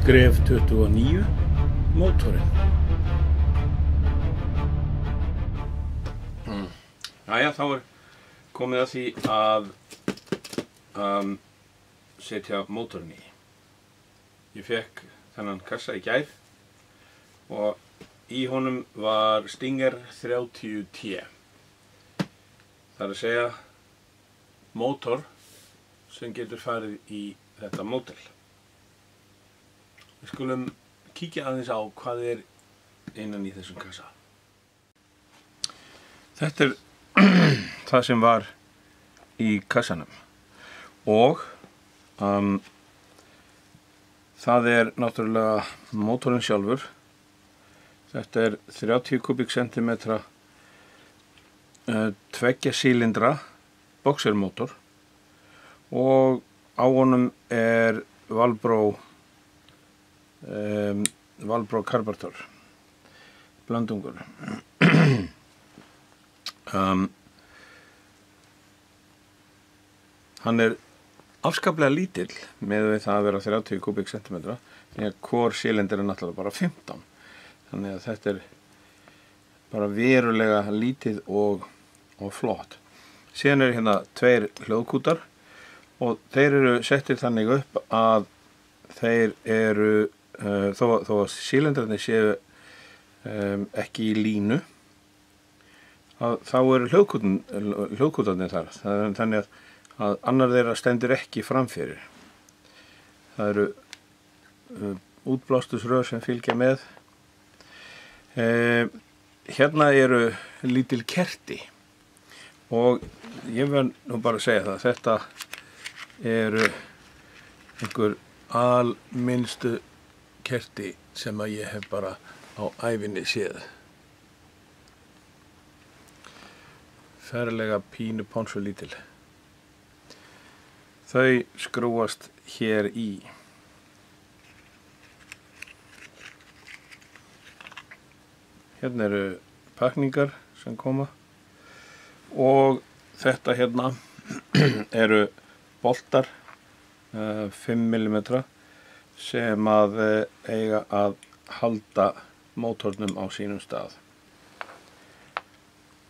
Skref 29, mótorinn. Jæja, þá komið að því að setja mótorinn í. Ég fekk þennan kassa í gær og í honum var Stinger 30T. Það að segja mótor sem getur farið í þetta módel. Við skulum kíkja aðeins á hvað innan í þessum kassa. Þetta það sem var í kassanum og það náttúrulega mótorinn sjálfur. Þetta 30 kubíksentimetra 2 sílindra boxermótor og á honum Valbró karbator blandungur. Hann afskaplega lítill með við það að vera 30 kubíksentimetra, en hvor sílindir náttúrulega bara 15. Þannig að þetta bara verulega lítið og flott. Síðan hérna 2 hljóðkútar og þeir settir þannig upp að þeir þó að sílindarnir séu ekki í línu, þá hljóðkútarnir þar. Þannig að annar þeirra stendur ekki framfyrir. Það eru útblástusrör sem fylgja með. Hérna lítil kerti og ég verð nú bara að segja það, þetta einhver alminnstu kerti sem að ég hef bara á ævinni séð. Ferlega pínu ponsu lítil. Þau skrúast hér í. Hérna pakningar sem koma og þetta hérna boltar 5 mm sem að eiga að halda mótornum á sínum stað.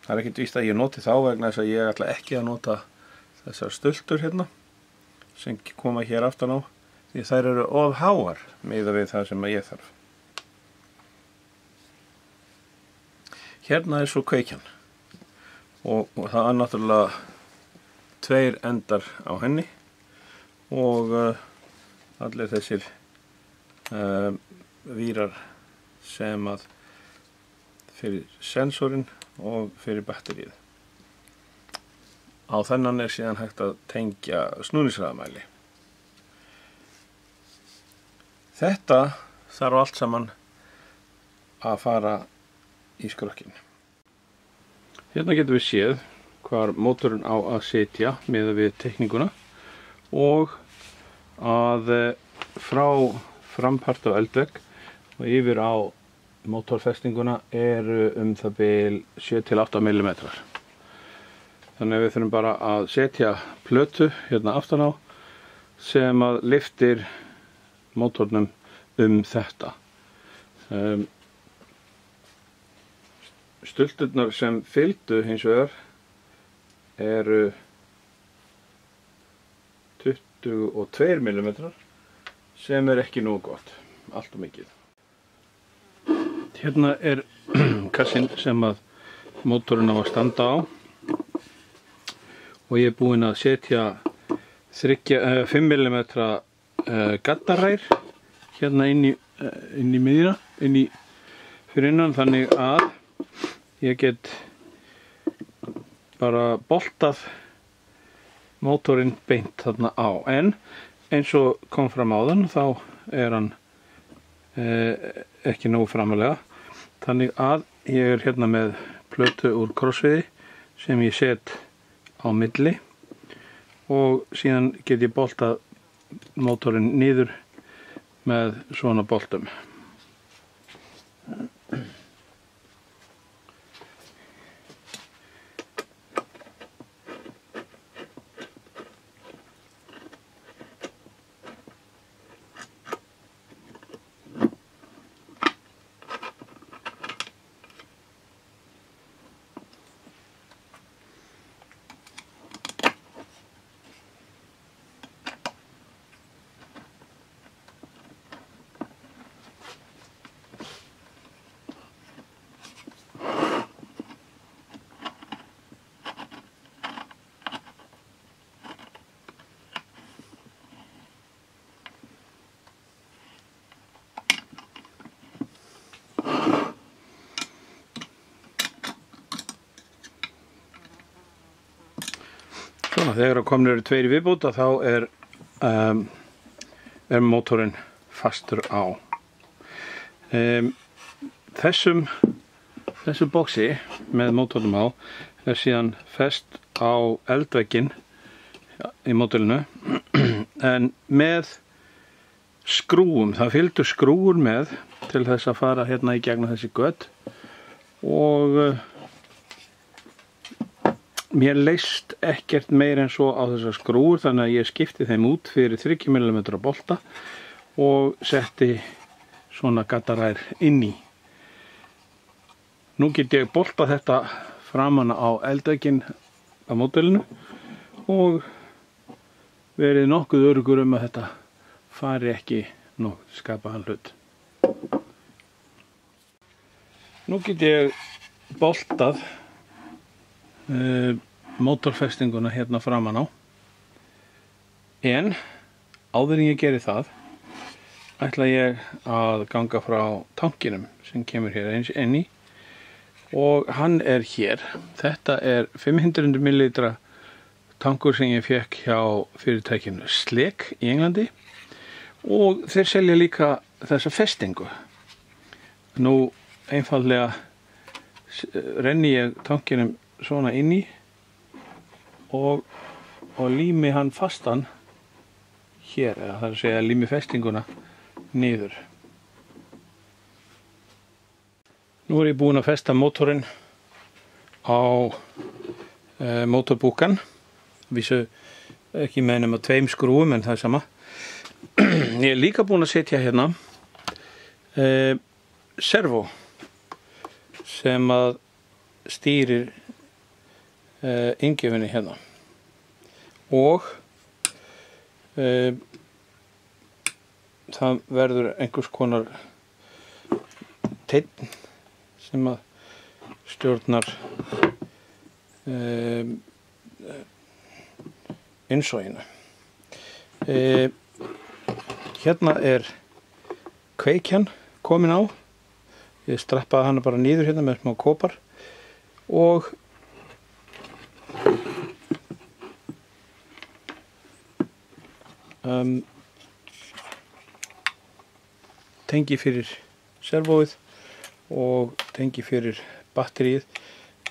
Það ekkert víst að ég noti þá vegna þess að ég ætla ekki að nota þessar stultur hérna sem koma hér aftan á, því þær eru of háar miðað við það sem ég þarf. Hérna svo kveikjan og það náttúrulega 2 endar á henni og allir þessir vírar sem að fyrir sensorinn og fyrir batterið. Á þennan síðan hægt að tengja snúningshraðamæli. Þetta þarf allt saman að fara í skrokkin. Hérna getum við séð hvar mótorinn á að sitja miðað við teikninguna og að frá frampart á eldvegg og yfir á mótorfestinguna það bil 7-8 mm. Þannig að við þurfum bara að setja plötu hérna aftan á sem að lyftir mótornum þetta. Stulturnar sem fylgdu hins vegar 22 mm sem ekki nógu gott, allt og mikið. Hérna kassin sem að mótorinn á að standa á og ég búinn að setja 5 mm gaddarær hérna inn í miðjuna, fyrir innan, þannig að ég get bara boltað mótorinn beint þarna á, en eins og kom fram áðan þá hann ekki nógu framalega, þannig að ég hérna með plötu úr krossviði sem ég set á milli og síðan get ég boltað mótorinn niður með svona boltum. Svona, þegar komnir eru 2 í viðbót þá er mótorinn fastur á. Þessu boxi með mótornum á er síðan fest á eldvegginn í mótorinu en með skrúum. Það fylgdu skrúur með til þess að fara hérna í gegnum þessi gött og mér leist ekkert meir en svo á þessar skrúur þannig að ég skipti þeim út fyrir 30 mm bolta og setti svona gaddarær inn í. Nú get ég bolta þetta framan á eldvegginn á módelinu og verið nokkuð öruggur að þetta fari ekki skapaðan hlut. Nú get ég boltað mótorfestinguna hérna framan á en áður en ég geri það ætla ég að ganga frá tankinum sem kemur hér eins inn í og hann er hér. Þetta er 500 ml tankur sem ég fekk hjá fyrirtækinu Sleek í Englandi og þeir selja líka þessa festingu. Nú einfaldlega renni ég tankinum svona inn í og lími hann fastan hér, eða það er að segja lími festinguna niður. Nú er ég búinn að festa mótorinn á mótorbúkan. Vísu ekki með nema 2 skrúum en það er sama. Ég er líka búinn að setja hérna servo sem að stýrir inngefinni hérna og það verður einhvers konar teinn sem að stjórnar innsoginu. Hérna er kveikjan komin á. Ég strappaði hana bara niður hérna með smá kopar og tengi fyrir servóið og tengi fyrir batterið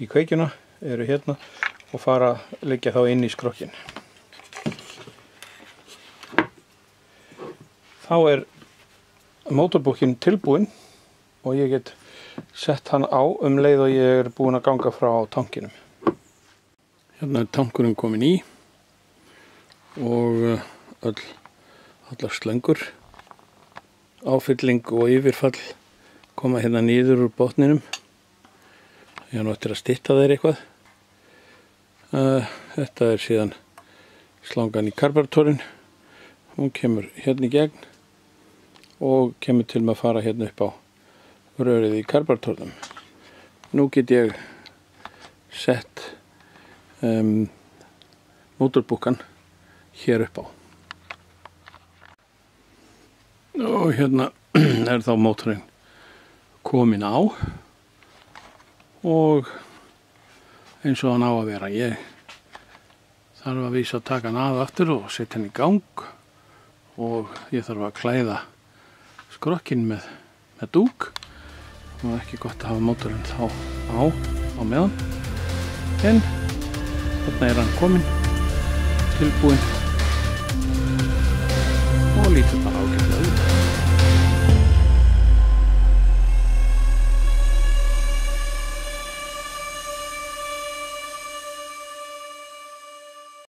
í kveikjuna eru hérna og fara að leggja þá inn í skrokkin. Þá er mótorbúkinn tilbúinn og ég get sett hann á leið og ég er búinn að ganga frá tankinum. Hérna er tankurinn komin í og allar slöngur, áfylling og yfirfall koma hérna niður úr botninum. Ég er nú eftir að stytta þeir eitthvað. Þetta er síðan slangan í karburatorinn. Hún kemur hérna í gegn og kemur til með að fara hérna upp á rörið í karburatornum. Nú get ég sett mótorbúkan hér upp á. Og hérna er þá mótorinn komin á og eins og hann á að vera. Ég þarf að vísa að taka hann að aftur og setja hann í gang og ég þarf að klæða skrokkinn með dúk. Það var ekki gott að hafa mótorinn þá á meðan en þarna er hann kominn tilbúinn og lítur bara ágætlega.